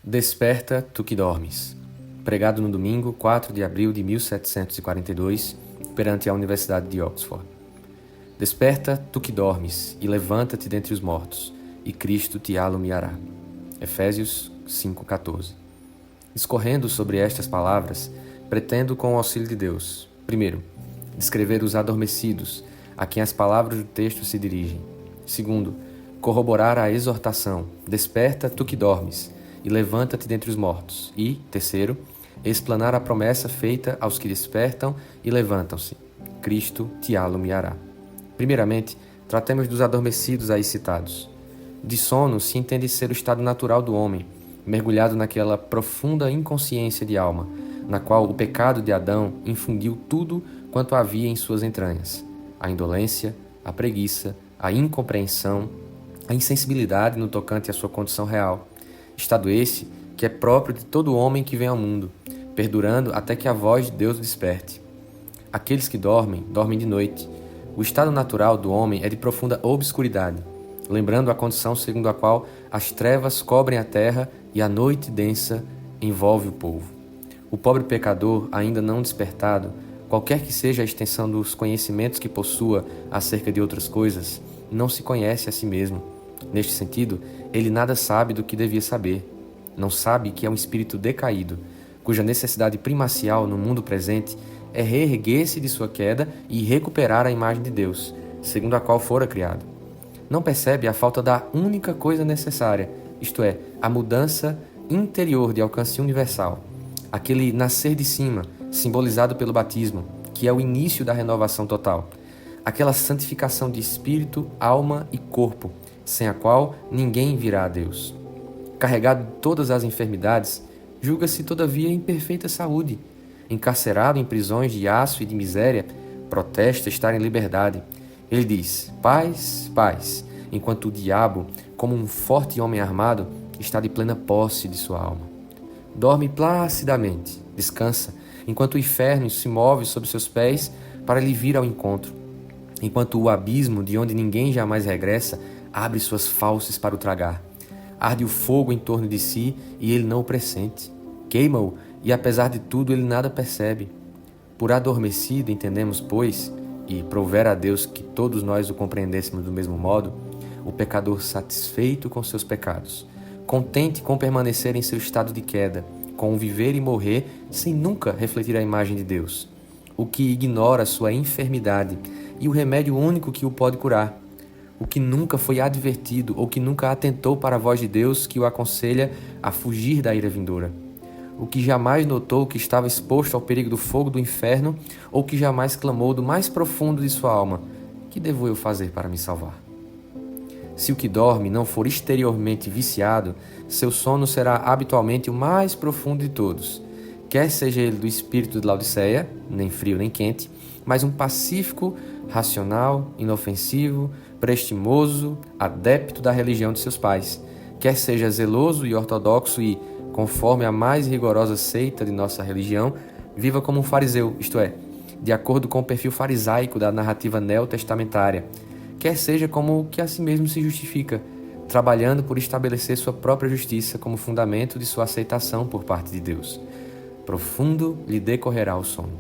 Desperta, tu que dormes. Pregado no domingo, 4 de abril de 1742, perante a Universidade de Oxford. Desperta, tu que dormes, e levanta-te dentre os mortos, e Cristo te alumiará. Efésios 5,14. Discorrendo sobre estas palavras, pretendo, com o auxílio de Deus, primeiro, descrever os adormecidos, a quem as palavras do texto se dirigem. Segundo, corroborar a exortação, desperta, tu que dormes, e levanta-te dentre os mortos. E, terceiro, explanar a promessa feita aos que despertam e levantam-se. Cristo te alumiará. Primeiramente, tratemos dos adormecidos aí citados. De sono se entende ser o estado natural do homem, mergulhado naquela profunda inconsciência de alma, na qual o pecado de Adão infundiu tudo quanto havia em suas entranhas: a indolência, a preguiça, a incompreensão, a insensibilidade no tocante à sua condição real. Estado esse que é próprio de todo homem que vem ao mundo, perdurando até que a voz de Deus desperte. Aqueles que dormem, dormem de noite. O estado natural do homem é de profunda obscuridade, lembrando a condição segundo a qual as trevas cobrem a terra e a noite densa envolve o povo. O pobre pecador, ainda não despertado, qualquer que seja a extensão dos conhecimentos que possua acerca de outras coisas, não se conhece a si mesmo. Neste sentido, ele nada sabe do que devia saber. Não sabe que é um espírito decaído, cuja necessidade primacial no mundo presente é reerguer-se de sua queda e recuperar a imagem de Deus, segundo a qual fora criado. Não percebe a falta da única coisa necessária, isto é, a mudança interior de alcance universal, aquele nascer de cima, simbolizado pelo batismo, que é o início da renovação total, aquela santificação de espírito, alma e corpo, sem a qual ninguém virá a Deus. Carregado de todas as enfermidades, julga-se todavia em perfeita saúde. Encarcerado em prisões de aço e de miséria, protesta estar em liberdade. Ele diz: paz, paz, enquanto o diabo, como um forte homem armado, está de plena posse de sua alma. Dorme placidamente, descansa, enquanto o inferno se move sob seus pés para lhe vir ao encontro, enquanto o abismo, de onde ninguém jamais regressa, abre suas fauces para o tragar. Arde o fogo em torno de si e ele não o pressente. Queima-o e, apesar de tudo, ele nada percebe. Por adormecido, entendemos, pois, e provera a Deus que todos nós o compreendêssemos do mesmo modo, o pecador satisfeito com seus pecados, contente com permanecer em seu estado de queda, com viver e morrer sem nunca refletir a imagem de Deus, o que ignora sua enfermidade e o remédio único que o pode curar, o que nunca foi advertido ou que nunca atentou para a voz de Deus que o aconselha a fugir da ira vindoura, o que jamais notou que estava exposto ao perigo do fogo do inferno ou que jamais clamou do mais profundo de sua alma: que devo eu fazer para me salvar? Se o que dorme não for exteriormente viciado, seu sono será habitualmente o mais profundo de todos, quer seja ele do espírito de Laodiceia, nem frio nem quente, mas um pacífico, racional, inofensivo, prestimoso, adepto da religião de seus pais, quer seja zeloso e ortodoxo e, conforme a mais rigorosa seita de nossa religião, viva como um fariseu, isto é, de acordo com o perfil farisaico da narrativa neotestamentária, quer seja como o que a si mesmo se justifica, trabalhando por estabelecer sua própria justiça como fundamento de sua aceitação por parte de Deus. Profundo lhe decorrerá o sono.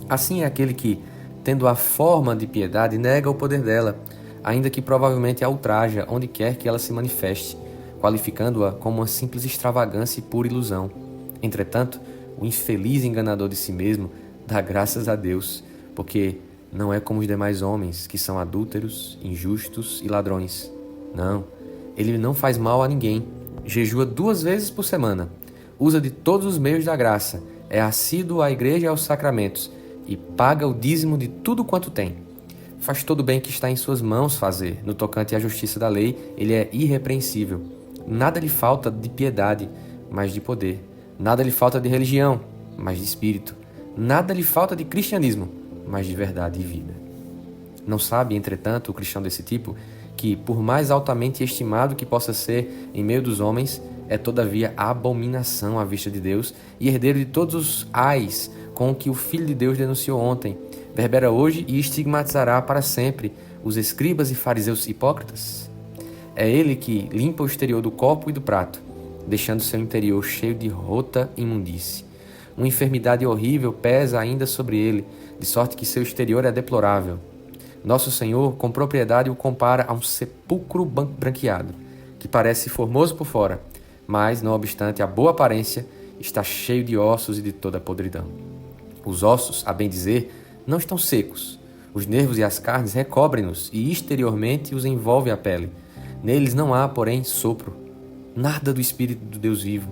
Assim é aquele que, tendo a forma de piedade, nega o poder dela, ainda que provavelmente a ultraja onde quer que ela se manifeste, qualificando-a como uma simples extravagância e pura ilusão. Entretanto, o infeliz enganador de si mesmo dá graças a Deus, porque não é como os demais homens, que são adúlteros, injustos e ladrões. Não, ele não faz mal a ninguém, jejua 2 vezes por semana, usa de todos os meios da graça, é assíduo à igreja e aos sacramentos, e paga o dízimo de tudo quanto tem. Faz todo o bem que está em suas mãos fazer. No tocante à justiça da lei, ele é irrepreensível. Nada lhe falta de piedade, mas de poder. Nada lhe falta de religião, mas de espírito. Nada lhe falta de cristianismo, mas de verdade e vida. Não sabe, entretanto, o cristão desse tipo, que, por mais altamente estimado que possa ser em meio dos homens, é todavia abominação à vista de Deus e herdeiro de todos os ais com que o Filho de Deus denunciou ontem, verbera hoje e estigmatizará para sempre os escribas e fariseus hipócritas? É ele que limpa o exterior do copo e do prato, deixando seu interior cheio de rota imundície. Uma enfermidade horrível pesa ainda sobre ele, de sorte que seu exterior é deplorável. Nosso Senhor, com propriedade, o compara a um sepulcro branqueado, que parece formoso por fora, mas, não obstante a boa aparência, está cheio de ossos e de toda a podridão. Os ossos, a bem dizer, não estão secos. Os nervos e as carnes recobrem-nos e exteriormente os envolve a pele. Neles não há, porém, sopro, nada do Espírito do Deus vivo.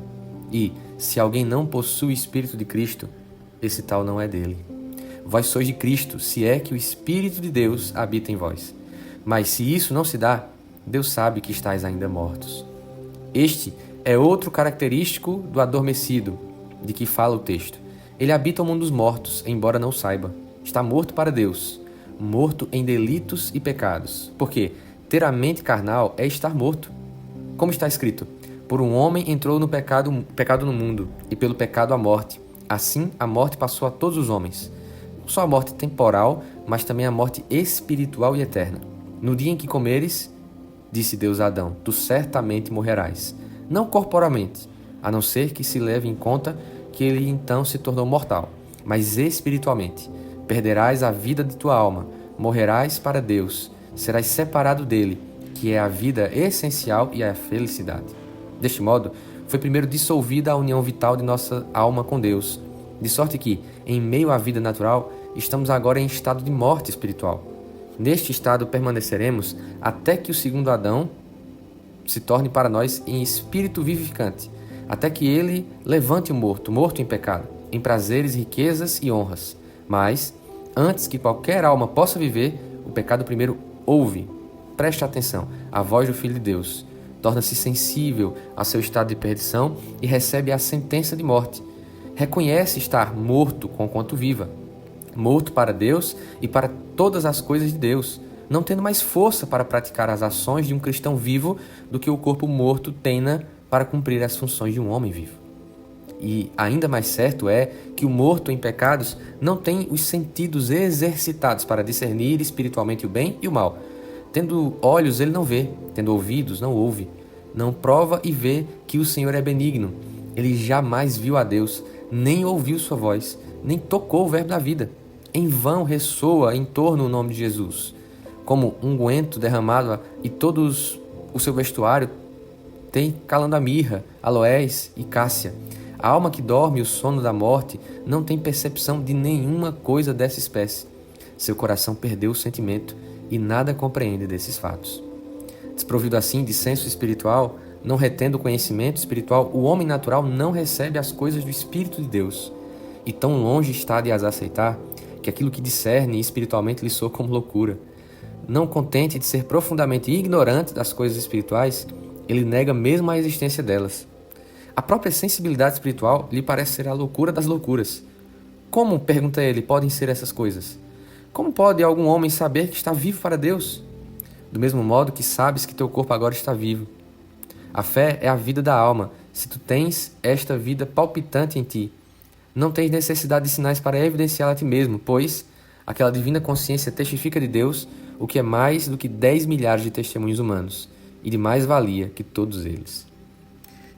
E, se alguém não possui o Espírito de Cristo, esse tal não é dele. Vós sois de Cristo, se é que o Espírito de Deus habita em vós. Mas se isso não se dá, Deus sabe que estáis ainda mortos. Este é outro característico do adormecido, de que fala o texto. Ele habita o mundo dos mortos, embora não saiba. Está morto para Deus, morto em delitos e pecados. Porque ter a mente carnal é estar morto. Como está escrito, por um homem entrou no pecado no mundo, e pelo pecado a morte. Assim a morte passou a todos os homens. Não só a morte temporal, mas também a morte espiritual e eterna. No dia em que comeres, disse Deus a Adão, tu certamente morrerás. Não corporalmente, a não ser que se leve em conta que ele então se tornou mortal, mas espiritualmente. Perderás a vida de tua alma, morrerás para Deus, serás separado dele, que é a vida essencial e a felicidade. Deste modo, foi primeiro dissolvida a união vital de nossa alma com Deus, de sorte que, em meio à vida natural, estamos agora em estado de morte espiritual. Neste estado permaneceremos até que o segundo Adão se torne para nós em espírito vivificante, até que ele levante o morto em pecado, em prazeres, riquezas e honras. Mas, antes que qualquer alma possa viver, o pecado primeiro ouve, preste atenção, a voz do Filho de Deus, torna-se sensível a seu estado de perdição e recebe a sentença de morte. Reconhece estar morto conquanto viva, morto para Deus e para todas as coisas de Deus, não tendo mais força para praticar as ações de um cristão vivo do que o corpo morto tenha para cumprir as funções de um homem vivo. E ainda mais certo é que o morto em pecados não tem os sentidos exercitados para discernir espiritualmente o bem e o mal. Tendo olhos, ele não vê, tendo ouvidos, não ouve, não prova e vê que o Senhor é benigno. Ele jamais viu a Deus, nem ouviu sua voz, nem tocou o verbo da vida. Em vão ressoa em torno o nome de Jesus, como unguento derramado e todos o seu vestuário tem calando a mirra, aloés e cássia. A alma que dorme o sono da morte não tem percepção de nenhuma coisa dessa espécie. Seu coração perdeu o sentimento e nada compreende desses fatos. Desprovido assim de senso espiritual, não retendo o conhecimento espiritual, o homem natural não recebe as coisas do Espírito de Deus. E tão longe está de as aceitar, que aquilo que discerne espiritualmente lhe soa como loucura. Não contente de ser profundamente ignorante das coisas espirituais, ele nega mesmo a existência delas. A própria sensibilidade espiritual lhe parece ser a loucura das loucuras. Como, pergunta ele, podem ser essas coisas? Como pode algum homem saber que está vivo para Deus? Do mesmo modo que sabes que teu corpo agora está vivo. A fé é a vida da alma. Se tu tens esta vida palpitante em ti, não tens necessidade de sinais para evidenciá-la a ti mesmo, pois aquela divina consciência testifica de Deus o que é mais do que 10 milhares de testemunhos humanos, e de mais valia que todos eles.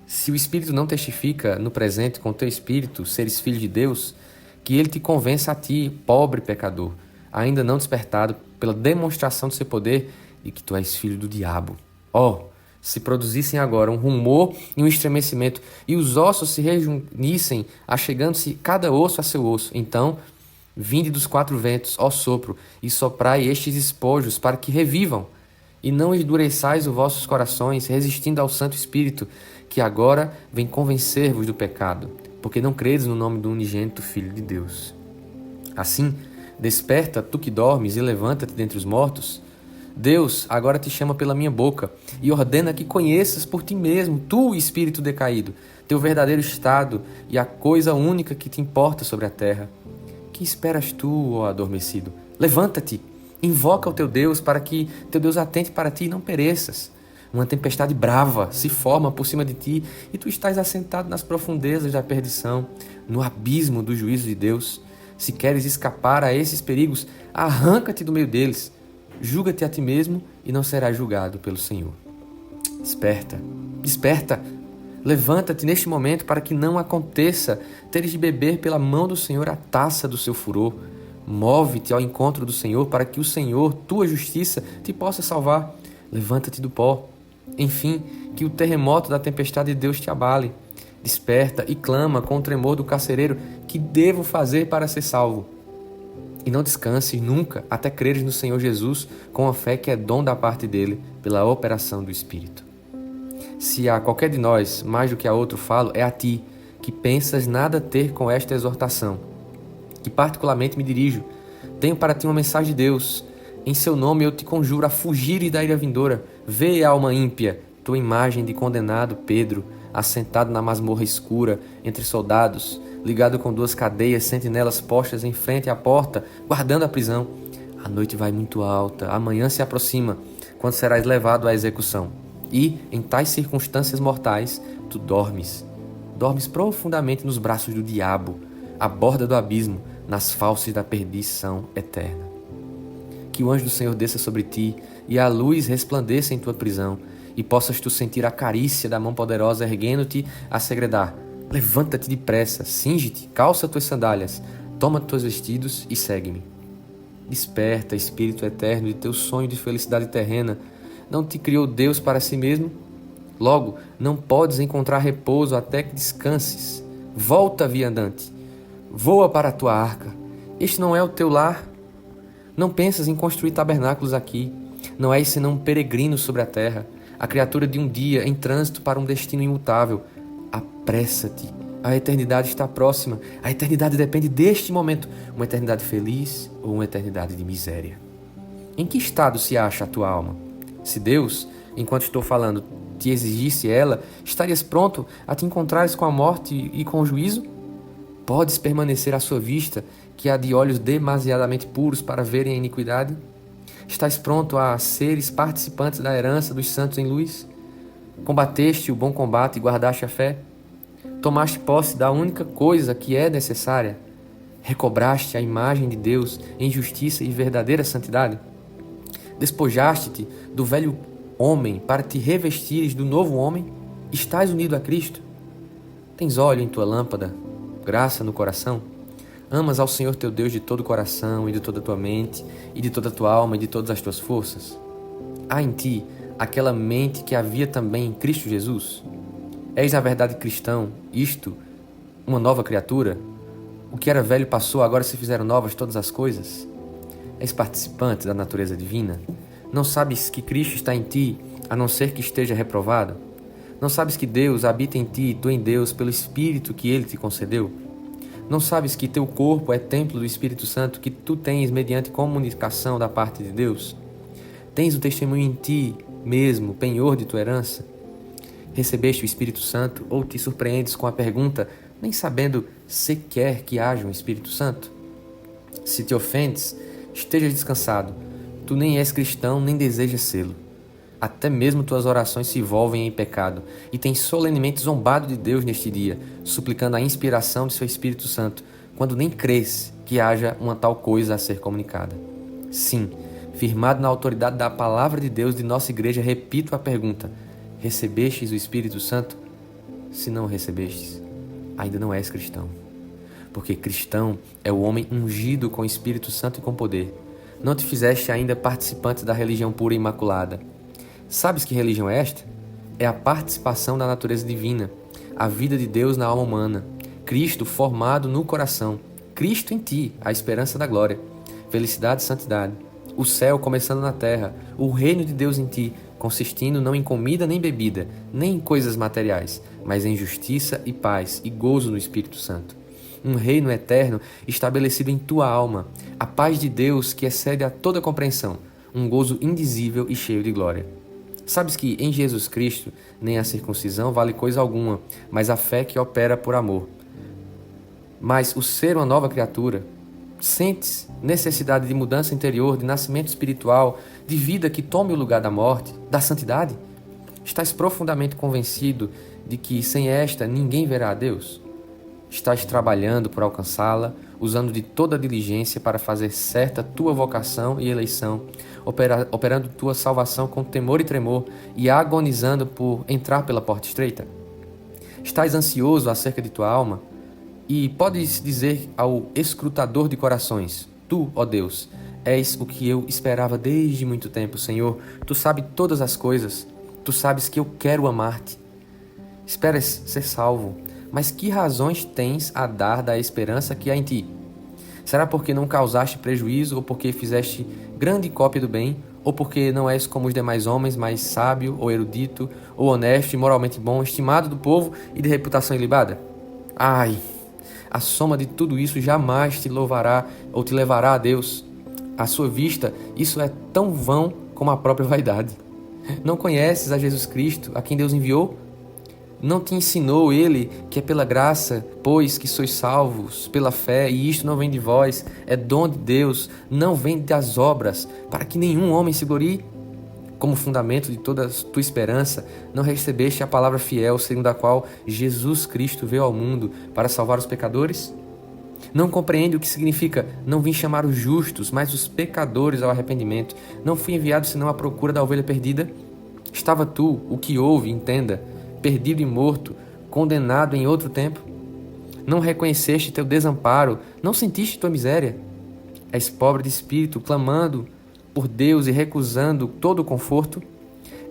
Se o Espírito não testifica no presente com o teu espírito seres filho de Deus, que ele te convença a ti, pobre pecador, ainda não despertado pela demonstração do seu poder e que tu és filho do diabo. Se produzissem agora um rumor e um estremecimento e os ossos se reunissem, achegando-se cada osso a seu osso, então, vinde dos 4 ventos, ó sopro, e soprai estes espojos para que revivam, e não endureçais os vossos corações, resistindo ao Santo Espírito, que agora vem convencer-vos do pecado, porque não credes no nome do unigênito Filho de Deus. Assim, desperta, tu que dormes, e levanta-te dentre os mortos. Deus agora te chama pela minha boca e ordena que conheças por ti mesmo, tu, espírito decaído, teu verdadeiro estado e a coisa única que te importa sobre a terra. Que esperas tu, ó adormecido? Levanta-te, invoca o teu Deus para que teu Deus atente para ti e não pereças. Uma tempestade brava se forma por cima de ti e tu estás assentado nas profundezas da perdição, no abismo do juízo de Deus. Se queres escapar a esses perigos, arranca-te do meio deles. Julga-te a ti mesmo e não serás julgado pelo Senhor. Desperta, desperta. Levanta-te neste momento para que não aconteça teres de beber pela mão do Senhor a taça do seu furor. Move-te ao encontro do Senhor para que o Senhor, tua justiça, te possa salvar. Levanta-te do pó. Enfim, que o terremoto da tempestade de Deus te abale. Desperta e clama com o tremor do carcereiro: que devo fazer para ser salvo? E não descanses nunca até creres no Senhor Jesus com a fé que é dom da parte dele pela operação do Espírito. Se a qualquer de nós, mais do que a outro falo, é a ti, que pensas nada ter com esta exortação, que particularmente me dirijo. Tenho para ti uma mensagem de Deus. Em seu nome eu te conjuro a fugir da ira vindoura. Vê, alma ímpia, tua imagem de condenado Pedro, assentado na masmorra escura, entre soldados, ligado com 2 cadeias, sentinelas postas em frente à porta, guardando a prisão. A noite vai muito alta, amanhã se aproxima, quando serás levado à execução. E, em tais circunstâncias mortais, tu dormes. Dormes profundamente nos braços do diabo, à borda do abismo, nas fauces da perdição eterna. Que o anjo do Senhor desça sobre ti, e a luz resplandeça em tua prisão, e possas tu sentir a carícia da mão poderosa erguendo-te a segredar. Levanta-te depressa, cinge-te, calça tuas sandálias, toma teus vestidos e segue-me. Desperta, Espírito eterno, de teu sonho de felicidade terrena. Não te criou Deus para si mesmo? Logo, não podes encontrar repouso até que descanses. Volta, viandante. Voa para a tua arca. Este não é o teu lar. Não pensas em construir tabernáculos aqui. Não és senão um peregrino sobre a terra, a criatura de um dia em trânsito para um destino imutável. Apressa-te. A eternidade está próxima. A eternidade depende deste momento. Uma eternidade feliz ou uma eternidade de miséria. Em que estado se acha a tua alma? Se Deus, enquanto estou falando, te exigisse ela, estarias pronto a te encontrares com a morte e com o juízo? Podes permanecer à sua vista, que há de olhos demasiadamente puros para verem a iniquidade? Estás pronto a seres participantes da herança dos santos em luz? Combateste o bom combate e guardaste a fé? Tomaste posse da única coisa que é necessária? Recobraste a imagem de Deus em justiça e verdadeira santidade? Despojaste-te do velho homem para te revestires do novo homem? Estás unido a Cristo? Tens óleo em tua lâmpada, graça no coração? Amas ao Senhor teu Deus de todo o coração e de toda a tua mente e de toda a tua alma e de todas as tuas forças? Há em ti aquela mente que havia também em Cristo Jesus? És na verdade cristão, isto, uma nova criatura? O que era velho passou, agora se fizeram novas todas as coisas? És participante da natureza divina? Não sabes que Cristo está em ti, a não ser que esteja reprovado? Não sabes que Deus habita em ti e tu em Deus pelo Espírito que Ele te concedeu? Não sabes que teu corpo é templo do Espírito Santo que tu tens mediante comunicação da parte de Deus? Tens o testemunho em ti mesmo, penhor de tua herança? Recebeste o Espírito Santo ou te surpreendes com a pergunta, nem sabendo sequer que haja um Espírito Santo? Se te ofendes, esteja descansado. Tu nem és cristão, nem desejas sê-lo. Até mesmo tuas orações se envolvem em pecado e tens solenemente zombado de Deus neste dia, suplicando a inspiração de seu Espírito Santo, quando nem crês que haja uma tal coisa a ser comunicada. Sim, firmado na autoridade da palavra de Deus de nossa igreja, repito a pergunta: recebestes o Espírito Santo? Se não o recebestes, ainda não és cristão. Porque cristão é o homem ungido com o Espírito Santo e com poder. Não te fizeste ainda participante da religião pura e imaculada. Sabes que religião é esta? É a participação da natureza divina, a vida de Deus na alma humana, Cristo formado no coração, Cristo em ti, a esperança da glória, felicidade e santidade, o céu começando na terra, o reino de Deus em ti, consistindo não em comida nem bebida, nem em coisas materiais, mas em justiça e paz e gozo no Espírito Santo. Um reino eterno estabelecido em tua alma, a paz de Deus que excede a toda compreensão, um gozo indizível e cheio de glória. Sabes que em Jesus Cristo nem a circuncisão vale coisa alguma, mas a fé que opera por amor. Mas o ser uma nova criatura, sentes necessidade de mudança interior, de nascimento espiritual, de vida que tome o lugar da morte, da santidade? Estás profundamente convencido de que sem esta ninguém verá a Deus? Estás trabalhando por alcançá-la, usando de toda a diligência para fazer certa tua vocação e eleição, operando tua salvação com temor e tremor e agonizando por entrar pela porta estreita? Estás ansioso acerca de tua alma? E podes dizer ao escrutador de corações: Tu, ó Deus, és o que eu esperava desde muito tempo, Senhor. Tu sabes todas as coisas. Tu sabes que eu quero amar-te. Esperas ser salvo, mas que razões tens a dar da esperança que há em ti? Será porque não causaste prejuízo, ou porque fizeste grande cópia do bem, ou porque não és como os demais homens, mais sábio, ou erudito, ou honesto e moralmente bom, estimado do povo e de reputação ilibada? Ai, a soma de tudo isso jamais te louvará ou te levará a Deus. À sua vista, isso é tão vão como a própria vaidade. Não conheces a Jesus Cristo, a quem Deus enviou? Não te ensinou Ele que é pela graça, pois que sois salvos pela fé, e isto não vem de vós, é dom de Deus, não vem das obras, para que nenhum homem se glorie? Como fundamento de toda a tua esperança, não recebeste a palavra fiel, segundo a qual Jesus Cristo veio ao mundo para salvar os pecadores? Não compreende o que significa: não vim chamar os justos, mas os pecadores ao arrependimento. Não fui enviado senão à procura da ovelha perdida? Estava tu, o que ouve, entenda, perdido e morto, condenado em outro tempo? Não reconheceste teu desamparo, não sentiste tua miséria? És pobre de espírito, clamando por Deus e recusando todo o conforto?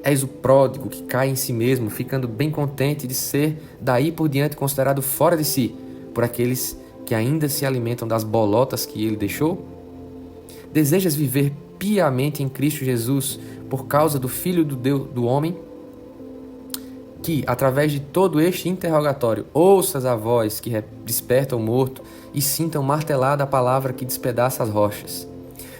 És o pródigo que cai em si mesmo, ficando bem contente de ser daí por diante considerado fora de si por aqueles que ainda se alimentam das bolotas que ele deixou? Desejas viver piamente em Cristo Jesus por causa do Filho do homem? Que, através de todo este interrogatório, ouças a voz que desperta o morto e sintam martelada a palavra que despedaça as rochas.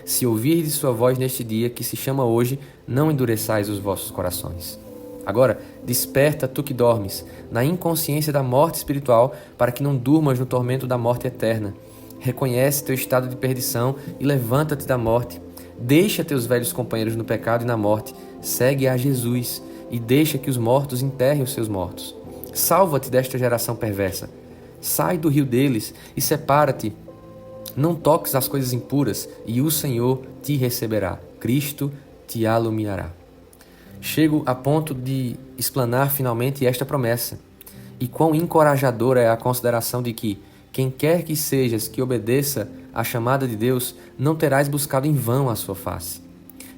Se ouvirdes sua voz neste dia, que se chama hoje, não endureçais os vossos corações. Agora, desperta tu que dormes, na inconsciência da morte espiritual, para que não durmas no tormento da morte eterna. Reconhece teu estado de perdição e levanta-te da morte. Deixa teus velhos companheiros no pecado e na morte. Segue a Jesus e deixa que os mortos enterrem os seus mortos. Salva-te desta geração perversa. Sai do rio deles e separa-te. Não toques as coisas impuras, e o Senhor te receberá. Cristo te alumiará. Chego a ponto de explanar finalmente esta promessa. E quão encorajadora é a consideração de que, quem quer que sejas que obedeça à chamada de Deus, não terás buscado em vão a sua face.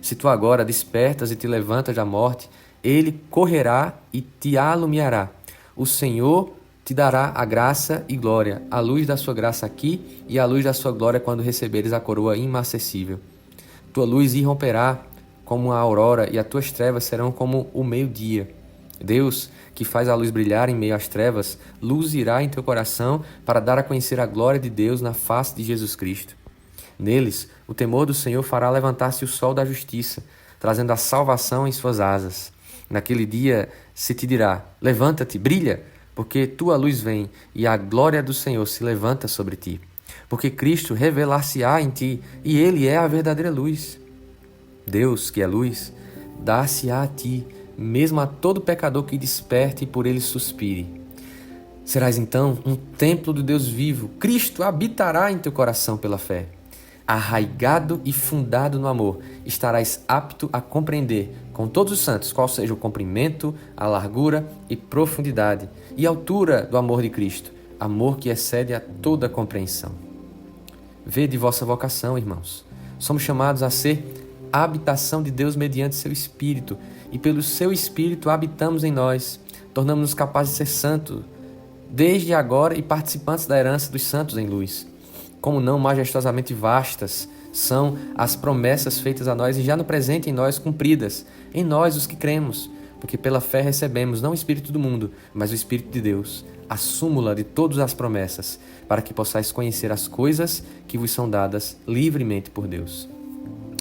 Se tu agora despertas e te levantas da morte, Ele correrá e te alumiará. O Senhor te dará a graça e glória, a luz da sua graça aqui e a luz da sua glória quando receberes a coroa inacessível. Tua luz irromperá como a aurora e as tuas trevas serão como o meio-dia. Deus, que faz a luz brilhar em meio às trevas, luzirá em teu coração para dar a conhecer a glória de Deus na face de Jesus Cristo. Neles, o temor do Senhor fará levantar-se o sol da justiça, trazendo a salvação em suas asas. Naquele dia se te dirá: levanta-te, brilha, porque tua luz vem e a glória do Senhor se levanta sobre ti. Porque Cristo revelar-se-á em ti e Ele é a verdadeira luz. Deus, que é luz, dar-se-á a ti, mesmo a todo pecador que desperte e por ele suspire. Serás então um templo do Deus vivo. Cristo habitará em teu coração pela fé. Arraigado e fundado no amor, estarás apto a compreender com todos os santos qual seja o comprimento, a largura e profundidade e altura do amor de Cristo, amor que excede a toda compreensão. Vede vossa vocação, irmãos. Somos chamados a ser a habitação de Deus mediante seu Espírito, e pelo seu Espírito habitamos em nós, tornamos-nos capazes de ser santos, desde agora e participantes da herança dos santos em luz. Como não majestosamente vastas são as promessas feitas a nós e já no presente em nós cumpridas, em nós os que cremos, porque pela fé recebemos não o Espírito do mundo, mas o Espírito de Deus, a súmula de todas as promessas, para que possais conhecer as coisas que vos são dadas livremente por Deus.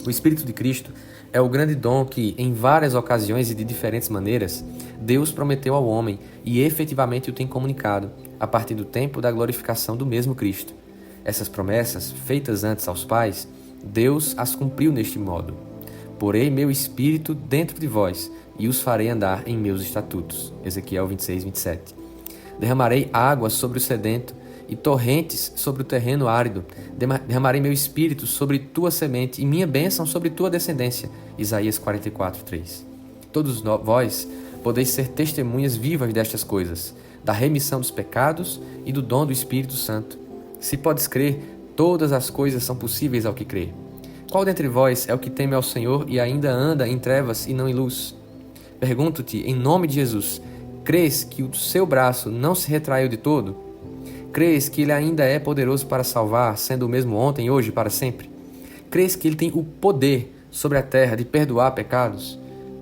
O Espírito de Cristo é o grande dom que, em várias ocasiões e de diferentes maneiras, Deus prometeu ao homem e efetivamente o tem comunicado, a partir do tempo da glorificação do mesmo Cristo. Essas promessas, feitas antes aos pais, Deus as cumpriu neste modo: porei meu Espírito dentro de vós e os farei andar em meus estatutos. Ezequiel 26, 27. Derramarei água sobre o sedento e torrentes sobre o terreno árido. Derramarei meu Espírito sobre tua semente e minha bênção sobre tua descendência. Isaías 44, 3. Todos vós podeis ser testemunhas vivas destas coisas. da remissão dos pecados e do dom do Espírito Santo. Se podes crer, todas as coisas são possíveis ao que crê. Qual dentre vós é o que teme ao Senhor e ainda anda em trevas e não em luz? Pergunto-te, em nome de Jesus, crês que o seu braço não se retraiu de todo? Crês que ele ainda é poderoso para salvar, sendo o mesmo ontem, hoje e para sempre? Crês que ele tem o poder sobre a terra de perdoar pecados?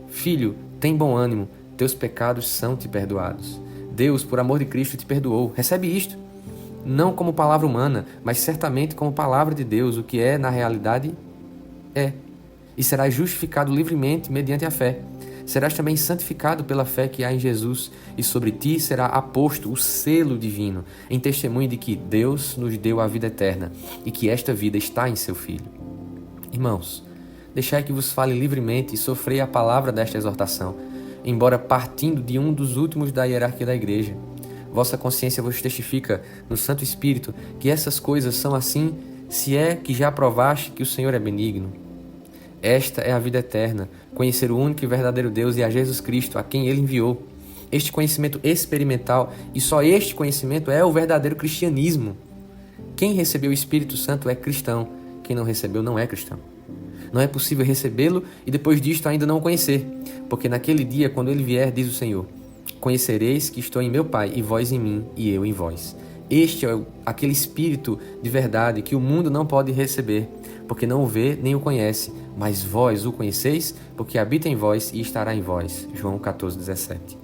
Filho, tem bom ânimo, teus pecados são te perdoados. Deus, por amor de Cristo, te perdoou. Recebe isto. Não como palavra humana, mas certamente como palavra de Deus, o que é, na realidade, é. E serás justificado livremente mediante a fé. Serás também santificado pela fé que há em Jesus, e sobre ti será aposto o selo divino, em testemunho de que Deus nos deu a vida eterna, e que esta vida está em seu Filho. Irmãos, deixai que vos fale livremente e sofrei a palavra desta exortação, embora partindo de um dos últimos da hierarquia da igreja. Vossa consciência vos testifica no Santo Espírito que essas coisas são assim, se é que já provaste que o Senhor é benigno. Esta é a vida eterna, conhecer o único e verdadeiro Deus e a Jesus Cristo, a quem Ele enviou. Este conhecimento experimental, e só este conhecimento é o verdadeiro cristianismo. Quem recebeu o Espírito Santo é cristão, quem não recebeu não é cristão. Não é possível recebê-lo e depois disto ainda não o conhecer, porque naquele dia, quando Ele vier, diz o Senhor, conhecereis que estou em meu Pai, e vós em mim, e eu em vós. Este é aquele Espírito de verdade que o mundo não pode receber, porque não o vê nem o conhece, mas vós o conheceis, porque habita em vós e estará em vós. João 14:17.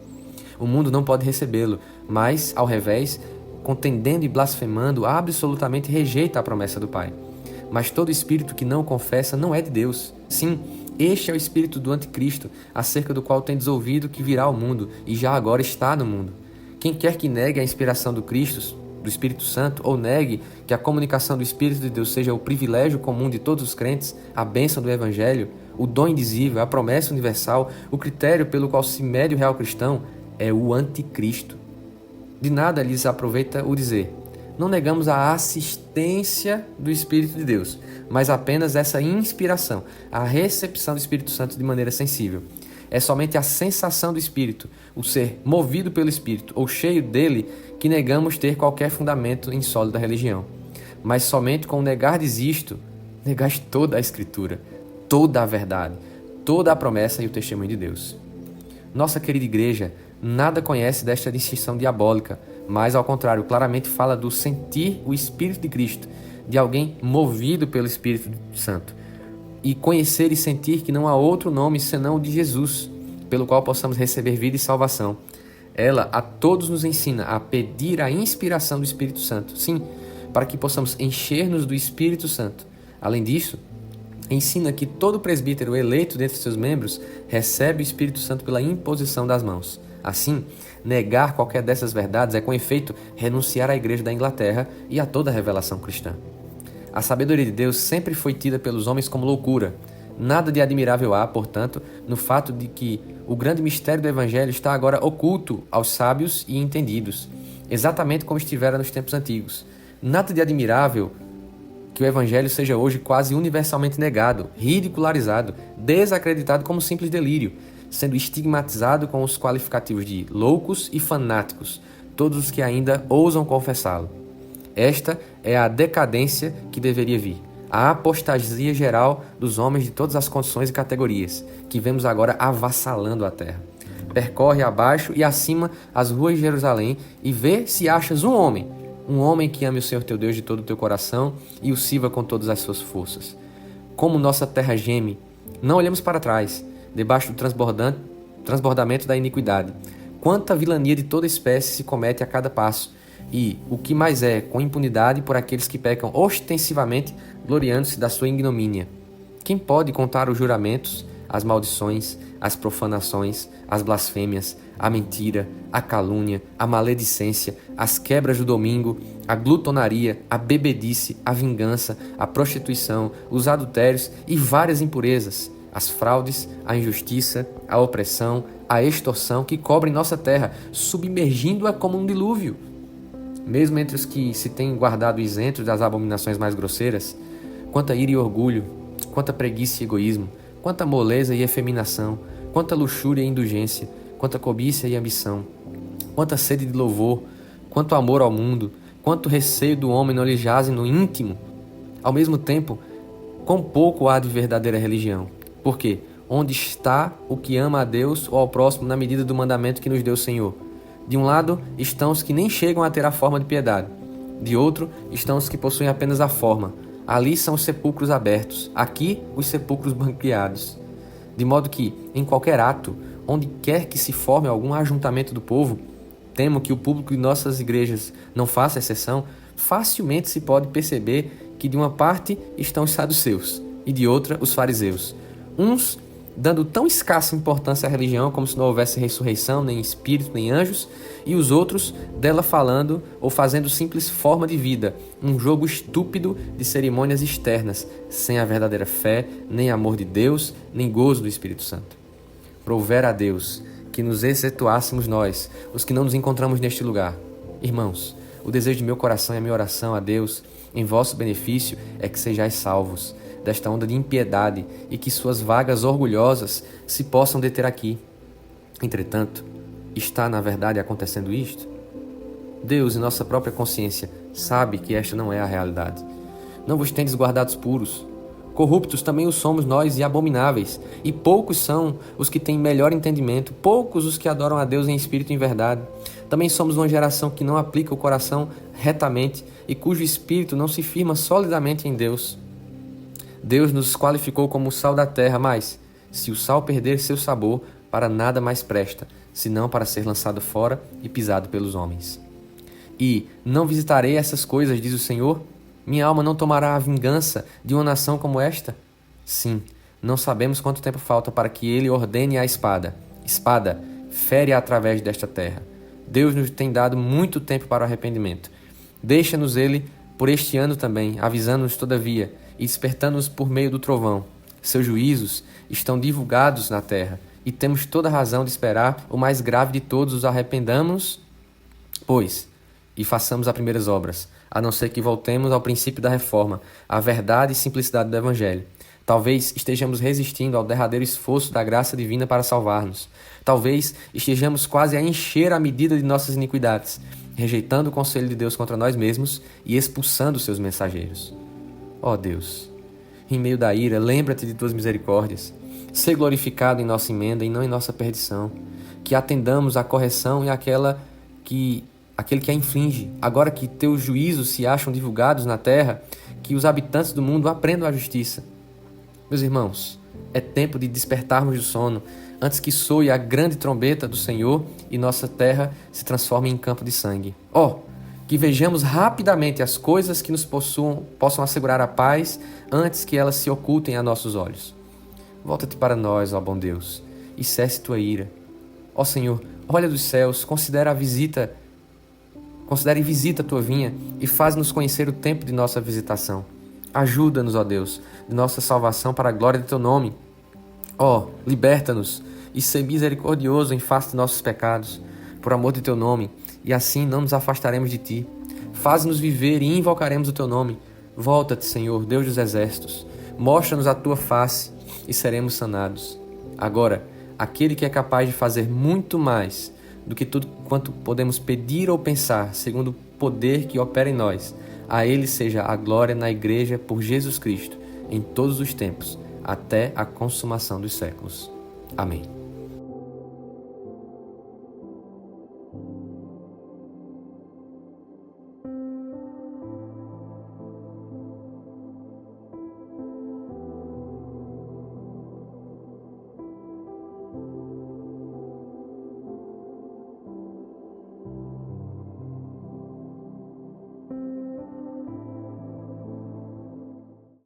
O mundo não pode recebê-lo, mas, ao revés, contendendo e blasfemando, absolutamente rejeita a promessa do Pai. Mas todo espírito que não o confessa não é de Deus. Sim, este é o espírito do anticristo, acerca do qual tendes ouvido que virá ao mundo, e já agora está no mundo. Quem quer que negue a inspiração do Cristo, do Espírito Santo, ou negue que a comunicação do Espírito de Deus seja o privilégio comum de todos os crentes, a bênção do Evangelho, o dom indizível, a promessa universal, o critério pelo qual se mede o real cristão, é o anticristo. De nada lhes aproveita o dizer: não negamos a assistência do Espírito de Deus, mas apenas essa inspiração, a recepção do Espírito Santo de maneira sensível. É somente a sensação do Espírito, o ser movido pelo Espírito ou cheio dele, que negamos ter qualquer fundamento em sólida religião. Mas somente com o negardes isto, negais toda a Escritura, toda a verdade, toda a promessa e o testemunho de Deus. Nossa querida igreja nada conhece desta distinção diabólica, mas, ao contrário, claramente fala do sentir o Espírito de Cristo, de alguém movido pelo Espírito Santo, e conhecer e sentir que não há outro nome senão o de Jesus, pelo qual possamos receber vida e salvação. Ela a todos nos ensina a pedir a inspiração do Espírito Santo, sim, para que possamos encher-nos do Espírito Santo. Além disso, ensina que todo presbítero eleito dentre seus membros recebe o Espírito Santo pela imposição das mãos. Assim, negar qualquer dessas verdades é, com efeito, renunciar à Igreja da Inglaterra e a toda a revelação cristã. A sabedoria de Deus sempre foi tida pelos homens como loucura. Nada de admirável há, portanto, no fato de que o grande mistério do Evangelho está agora oculto aos sábios e entendidos, exatamente como estivera nos tempos antigos. Nada de admirável que o Evangelho seja hoje quase universalmente negado, ridicularizado, desacreditado como simples delírio, sendo estigmatizado com os qualificativos de loucos e fanáticos, todos os que ainda ousam confessá-lo. Esta é a decadência que deveria vir, a apostasia geral dos homens de todas as condições e categorias, que vemos agora avassalando a terra. Percorre abaixo e acima as ruas de Jerusalém e vê se achas um homem que ame o Senhor teu Deus de todo o teu coração e o sirva com todas as suas forças. Como nossa terra geme, não olhamos para trás, debaixo do transbordamento da iniquidade. Quanta vilania de toda espécie se comete a cada passo, e, o que mais é, com impunidade por aqueles que pecam ostensivamente, gloriando-se da sua ignomínia. Quem pode contar os juramentos, as maldições, as profanações, as blasfêmias, a mentira, a calúnia, a maledicência, as quebras do domingo, a glutonaria, a bebedice, a vingança, a prostituição, os adultérios e várias impurezas, as fraudes, a injustiça, a opressão, a extorsão que cobrem nossa terra, submergindo-a como um dilúvio? Mesmo entre os que se têm guardado isentos das abominações mais grosseiras, quanta ira e orgulho, quanta preguiça e egoísmo, quanta moleza e efeminação, quanta luxúria e indulgência, quanta cobiça e ambição, Quanta sede de louvor, quanto amor ao mundo, quanto receio do homem não lhe jazem no íntimo. Ao mesmo tempo, quão pouco há de verdadeira religião. Porque onde está o que ama a Deus ou ao próximo na medida do mandamento que nos deu o Senhor? De um lado estão os que nem chegam a ter a forma de piedade. De outro estão os que possuem apenas a forma. Ali são os sepulcros abertos, aqui os sepulcros banqueados. De modo que, em qualquer ato, onde quer que se forme algum ajuntamento do povo, temo que o público de nossas igrejas não faça exceção, facilmente se pode perceber que de uma parte estão os saduceus e de outra os fariseus. Uns dando tão escassa importância à religião como se não houvesse ressurreição, nem espírito, nem anjos, e os outros dela falando ou fazendo simples forma de vida, um jogo estúpido de cerimônias externas, sem a verdadeira fé, nem amor de Deus, nem gozo do Espírito Santo. Prouvera a Deus que nos excetuássemos nós, os que não nos encontramos neste lugar. Irmãos, o desejo de meu coração e a minha oração a Deus, em vosso benefício, é que sejais salvos desta onda de impiedade e que suas vagas orgulhosas se possam deter aqui. Entretanto, está na verdade acontecendo isto? Deus, em nossa própria consciência, sabe que esta não é a realidade. Não vos tendes guardados puros. Corruptos também o somos nós e abomináveis, e poucos são os que têm melhor entendimento, poucos os que adoram a Deus em espírito e em verdade. Também somos uma geração que não aplica o coração retamente e cujo espírito não se firma solidamente em Deus. Deus nos qualificou como o sal da terra, mas, se o sal perder seu sabor, para nada mais presta, senão para ser lançado fora e pisado pelos homens. E não visitarei essas coisas, diz o Senhor? Minha alma não tomará a vingança de uma nação como esta? Sim, não sabemos quanto tempo falta para que ele ordene a espada. Espada, fere através desta terra. Deus nos tem dado muito tempo para o arrependimento. Deixa-nos ele por este ano também, avisando-nos todavia e despertando-nos por meio do trovão. Seus juízos estão divulgados na terra e temos toda razão de esperar o mais grave de todos, os arrependamos, pois, e façamos as primeiras obras, a não ser que voltemos ao princípio da reforma, à verdade e simplicidade do Evangelho. Talvez estejamos resistindo ao derradeiro esforço da graça divina para salvar-nos. Talvez estejamos quase a encher a medida de nossas iniquidades, rejeitando o conselho de Deus contra nós mesmos e expulsando seus mensageiros. Ó Deus, em meio da ira, lembra-te de tuas misericórdias. Sê glorificado em nossa emenda e não em nossa perdição. Que atendamos à correção e aquele que a inflige. Agora que teus juízos se acham divulgados na terra, que os habitantes do mundo aprendam a justiça. Meus irmãos, é tempo de despertarmos do sono, antes que soe a grande trombeta do Senhor e nossa terra se transforme em campo de sangue. Que vejamos rapidamente as coisas que nos possam assegurar a paz antes que elas se ocultem a nossos olhos. Volta-te para nós, ó bom Deus, e cesse tua ira. Ó Senhor, olha dos céus, considere em visita a tua vinha e faz-nos conhecer o tempo de nossa visitação. Ajuda-nos, ó Deus, de nossa salvação para a glória de teu nome. Liberta-nos e sê misericordioso em face de nossos pecados, por amor de teu nome, e assim não nos afastaremos de ti. Faz-nos viver e invocaremos o teu nome. Volta-te, Senhor, Deus dos exércitos. Mostra-nos a tua face e seremos sanados. Agora, aquele que é capaz de fazer muito mais do que tudo quanto podemos pedir ou pensar, segundo o poder que opera em nós, a ele seja a glória na igreja por Jesus Cristo, em todos os tempos, até a consumação dos séculos. Amém.